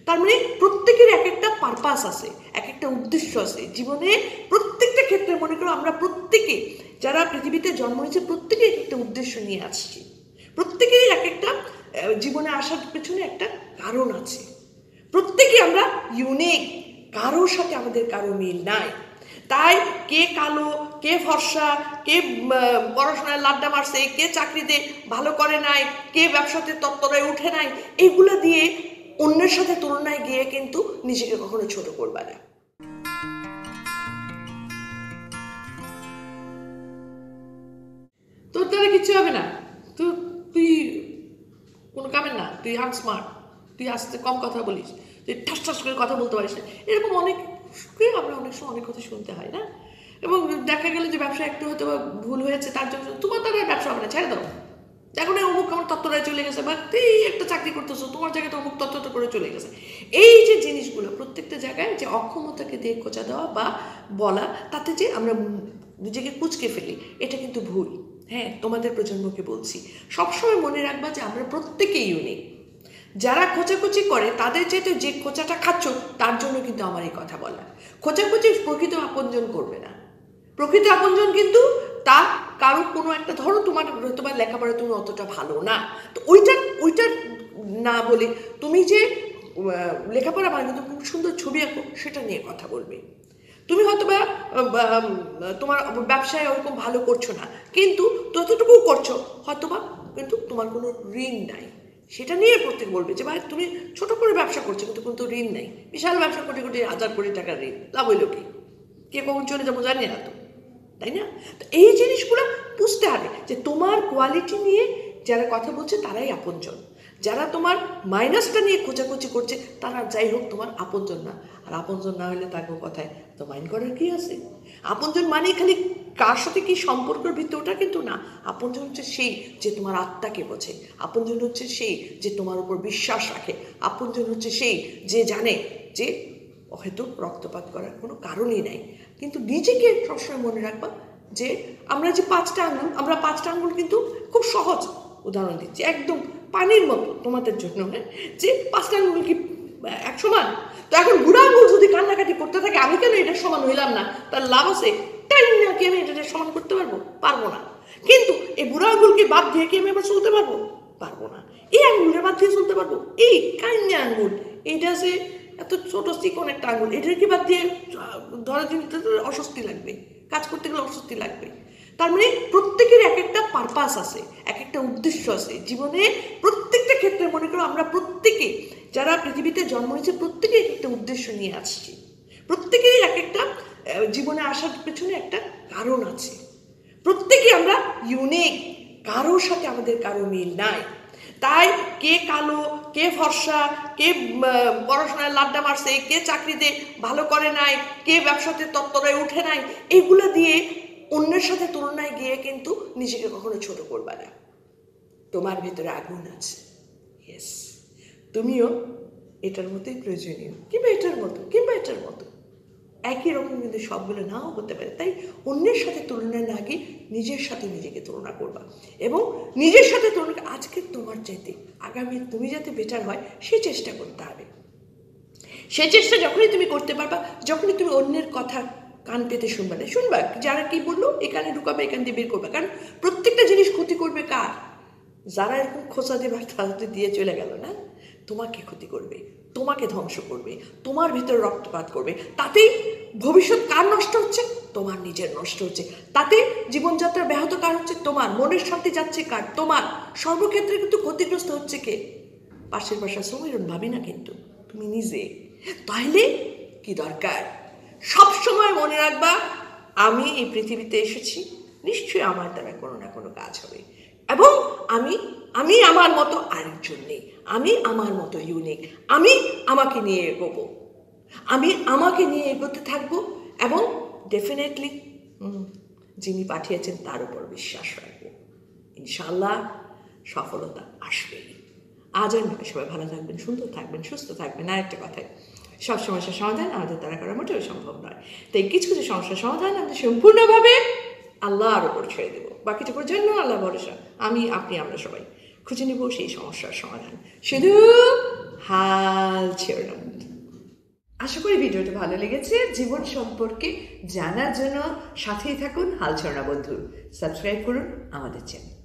তার মানে প্রত্যেকের এক একটা পারপাস আছে, এক একটা উদ্দেশ্য আছে জীবনে। প্রত্যেকটা ক্ষেত্রে মনে করো আমরা প্রত্যেকে যারা পৃথিবীতে জন্ম নিয়েছে প্রত্যেকে এক একটা উদ্দেশ্য নিয়ে আসছি। প্রত্যেকেরই এক একটা জীবনে আসার পেছনে একটা কারণ আছে। প্রত্যেকে আমরা ইউনিক, কারোর সাথে আমাদের কারো মিল নাই। তাই কে কালো, কে ফর্সা, কে পড়াশোনায় লাড্ডা মারছে, কে চাকরিতে ভালো করে নাই, কে ব্যবসাতে তত্ত্বরায় উঠে নাই, এগুলা দিয়ে অন্যের সাথে তুলনায় গিয়ে কিন্তু নিজেকে কখনো ছোট করবা না। তোর দ্বারা কিছু হবে না, তুই কোনো কামের না, তুই আনস্মার্ট, তুই আসতে কম কথা বলিস, তুই ঠাস ঠাস করে কথা বলতে পারিস না, এরকম আমরা অনেক সময় অনেক কথা শুনতে হয় না। এবং দেখা গেল যে ব্যবসা একটু হয়তো ভুল হয়েছে, তার জন্য তোমার দ্বারা ব্যবসা হবে না, ছেড়ে দাও। দেখো না অমুক আমার তত্ত্বরায় চলে গেছে, বা তুই একটা চাকরি করতেছো, তোমার জায়গায় তো অমুক তত্ত্বটা করে চলে গেছে। এই যে জিনিসগুলো প্রত্যেকটা জায়গায় যে অক্ষমতাকে দিয়ে খোঁচা দেওয়া বা বলা, তাতে যে আমরা নিজেকে কুচকে ফেলি, এটা কিন্তু ভুল। হ্যাঁ, তোমাদের প্রজন্মকে বলছি, সবসময় মনে রাখবা যে আমরা প্রত্যেকেই ইউনিক। যারা খোঁচাখুচি করে তাদের চাইতে যে খোঁচাটা খাচ্ছ তার জন্য কিন্তু আমার এই কথা বলা। খোঁচাখুচি প্রকৃত আপনজন করবে না। প্রকৃত আপনজন কিন্তু তা কারো কোনো একটা, ধরো তোমার লেখাপড়া তুমি অতটা ভালো না, তো ওইটা না বলে তুমি যে লেখাপড়া ভালো কিন্তু খুব সুন্দর ছবি আঁকো সেটা নিয়ে কথা বলবে। তুমি হয়তো বা তোমার ব্যবসায় ওরকম ভালো করছো না, কিন্তু ততটুকু করছো হয়তো বা, কিন্তু তোমার কোনো ঋণ নাই, সেটা নিয়ে প্রত্যেক বলবে যে ভাই তুমি ছোট করে ব্যবসা করছো কিন্তু কোনো ঋণ নাই। বিশাল ব্যবসা কোটি কোটি হাজার কোটি টাকার ঋণ, লাভ হইল কি? কে কখন চলে যাবো জানি না তো, তাই না? তো এই জিনিসগুলো বুঝতে হবে যে তোমার কোয়ালিটি নিয়ে যারা কথা বলছে তারাই আপনজন, যারা তোমার মাইনাসটা নিয়ে খোঁচাখুচি করছে তারা যাই হোক তোমার আপনজন না। আর আপনজন না হলে তাকে কথায় তো মাইন্ড করার কি আছে? আপনজন মানে খালি কার সাথে কি সম্পর্কের ভিতরে ওটা কিন্তু না। আপনজন হচ্ছে সেই যে তোমার আত্মাকে বোঝে, আপনজন হচ্ছে সেই যে তোমার উপর বিশ্বাস রাখে, আপনজন হচ্ছে সেই যে জানে যে হয়তো রক্তপাত করার কোনো কারণই নাই। কিন্তু নিজেকে সবসময় মনে রাখবা যে আমরা যে 5টা আঙ্গুল, আমরা 5টা আঙ্গুল কিন্তু খুব সহজ উদাহরণ দিচ্ছি, একদম পানির মতো তোমাদের জন্য, হ্যাঁ, যে 5টা আঙ্গুল কি এক সমান? তো এখন বুড়া আঙ্গুল যদি কান্নাকাটি করতে থাকে আমি কেন এটা সমান হইলাম না, তার লাভ আছে? তাই না কি আমি এটা সমান করতে পারবো না। কিন্তু এই বুড়া আঙ্গুলকে বাদ দিয়ে কি আমি আবার চলতে পারবো না। এই আঙ্গুলের বাদ দিয়ে চলতে পারবো? এই কান্না আঙ্গুল, এইটা যে এত ছোট চিকন একটা আঙ্গুল, এটাকে বাদ দিয়ে ধরার জন্য অস্বস্তি লাগবে, কাজ করতে গেলে অস্বস্তি লাগবে। তার মানে প্রত্যেকের এক একটা পারপাস আছে, এক একটা উদ্দেশ্য আছে জীবনে। প্রত্যেকটা ক্ষেত্রে মনে করো আমরা প্রত্যেকে যারা পৃথিবীতে জন্ম নিয়েছে প্রত্যেকে এক একটা উদ্দেশ্য নিয়ে আসছি। প্রত্যেকেরই এক একটা জীবনে আসার পেছনে একটা কারণ আছে। প্রত্যেকে আমরা ইউনিক, কারোর সাথে আমাদের কারো মিল নাই। তাই কে কালো, কে ফর্সা, কে পড়াশোনায় লাড্ডা মারছে, কে চাকরিতে ভালো করে নাই, কে ব্যবসাতে তত্ত্বরায় উঠে নাই, এগুলো দিয়ে অন্যের সাথে তুলনায় গিয়ে কিন্তু নিজেকে কখনো ছোট করবা না। তোমার ভেতরে আগুন আছে, ইয়েস, তুমিও এটার মতোই প্রয়োজনীয়, কিংবা এটার মতো, কিংবা এটার মতো একই রকম, কিন্তু সবগুলো নাও হতে পারে। তাই অন্যের সাথে তুলনা না গিয়ে নিজের সাথে নিজেকে তুলনা করবা, এবং নিজের সাথে তুলনা আজকে তোমার চাইতে আগামী তুমি যাতে বেটার হয় সে চেষ্টা করতে হবে। সে চেষ্টা যখনই তুমি করতে পারবা, যখনই তুমি অন্যের কথা কান পেতে শুনবা না, শুনবা যারা কি বললো এখানে ঢুকাবে, এখান দিয়ে বের করবে। কারণ প্রত্যেকটা জিনিস ক্ষতি করবে কার? যারা এরকম খোঁচা দেবার তাদের দিয়ে চলে গেল না, তোমাকে ক্ষতি করবে, তোমাকে ধ্বংস করবে, তোমার ভিতরে রক্তপাত করবে। তাতেই ভবিষ্যৎ কার নষ্ট হচ্ছে? তোমার নিজের নষ্ট হচ্ছে। তাতে জীবনযাত্রা ব্যাহত কার হচ্ছে? তোমার। মনের শান্তি যাচ্ছে কার? তোমার। সর্বক্ষেত্রে কিন্তু ক্ষতিগ্রস্ত হচ্ছে কে? পাশের বাসা সমীরণ ভাবি না, কিন্তু তুমি নিজে। তাহলে কি দরকার? সব সময় মনে রাখবা আমি এই পৃথিবীতে এসেছি, নিশ্চয়ই আমার দ্বারা কোনো না কোনো কাজ হবে, এবং আমি আমার মতো আরেকজন নেই, আমি আমার মতো ইউনিক, আমি আমাকে নিয়ে এগোবো, আমি আমাকে নিয়ে এগোতে থাকবো, এবং ডেফিনেটলি যিনি পাঠিয়েছেন তার উপর বিশ্বাস রাখবো। ইনশাআল্লাহ সফলতা আসবেই। আজ আর নয়, সবাই ভালো থাকবেন, সুন্দর থাকবেন, সুস্থ থাকবেন। আর একটা কথায়, সব সমস্যার সমাধান আমাদের দ্বারা করা মোটেও সম্ভব নয়। তাই কিছু কিছু সমস্যার সমাধান আমাদের সম্পূর্ণভাবে আল্লাহর ওপর ছেড়ে দেবো। বাকিটুকুর জন্য আল্লাহ ভরসা, আমি, আপনি, আমরা সবাই খুঁজে নেব সেই সমস্যার সমাধান। শুধু হাল ছেড়ো না বন্ধু। আশা করি ভিডিওটা ভালো লেগেছে। জীবন সম্পর্কে জানার জন্য সাথেই থাকুন হাল ছেড়ো না বন্ধু। সাবস্ক্রাইব করুন আমাদের চ্যানেল।